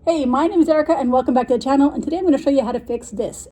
Hey, my name is Erica and welcome back to the channel, and today I'm going to show you how to fix this.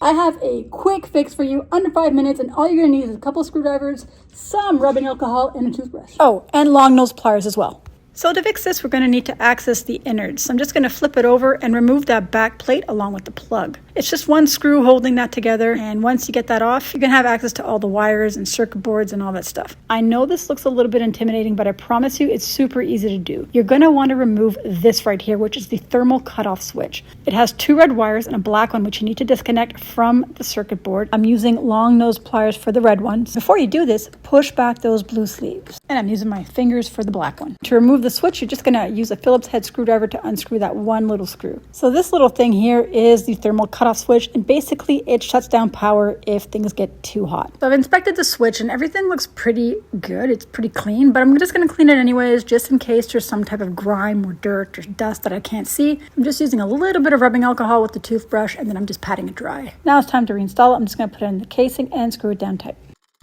I have a quick fix for you, under 5 minutes, and all you're going to need is a couple of screwdrivers, some rubbing alcohol, and a toothbrush. Oh, and long nose pliers as well. So to fix this, we're going to need to access the innards. So I'm just going to flip it over and remove that back plate along with the plug. It's just one screw holding that together, and once you get that off, you can have access to all the wires and circuit boards and all that stuff. I know this looks a little bit intimidating, but I promise you it's super easy to do. You're going to want to remove this right here, which is the thermal cutoff switch. It has 2 red wires and a black one, which you need to disconnect from the circuit board. I'm using long nose pliers for the red ones. Before you do this, push back those blue sleeves. And I'm using my fingers for the black one. To remove the switch, you're just going to use a Phillips head screwdriver to unscrew that one little screw. So this little thing here is the thermal cutoff switch, and basically it shuts down power if things get too hot. So I've inspected the switch and everything looks pretty good. It's pretty clean, but I'm just going to clean it anyways, just in case there's some type of grime or dirt or dust that I can't see. I'm just using a little bit of rubbing alcohol with the toothbrush, and then I'm just patting it dry. Now it's time to reinstall it. I'm just going to put it in the casing and screw it down tight.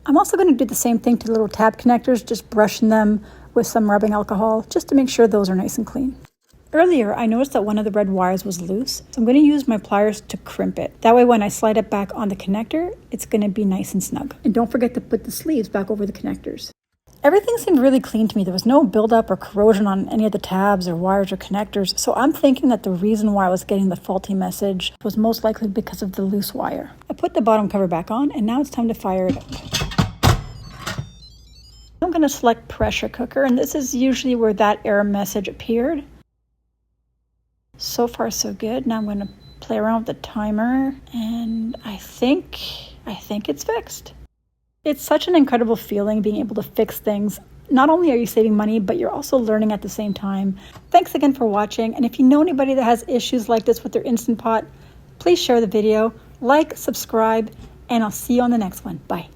I'm also going to do the same thing to the little tab connectors, just brushing them with some rubbing alcohol just to make sure those are nice and clean. Earlier, I noticed that one of the red wires was loose, so I'm going to use my pliers to crimp it. That way when I slide it back on the connector, it's going to be nice and snug. And don't forget to put the sleeves back over the connectors. Everything seemed really clean to me. There was no buildup or corrosion on any of the tabs or wires or connectors, so I'm thinking that the reason why I was getting the faulty message was most likely because of the loose wire. I put the bottom cover back on, and now it's time to fire it up. I'm going to select pressure cooker, and this is usually where that error message appeared. So far so good. Now I'm going to play around with the timer, and I think it's fixed. It's such an incredible feeling being able to fix things. Not only are you saving money, but you're also learning at the same time. Thanks again for watching, and if you know anybody that has issues like this with their Instant Pot, please share the video, like, subscribe, and I'll see you on the next one. Bye.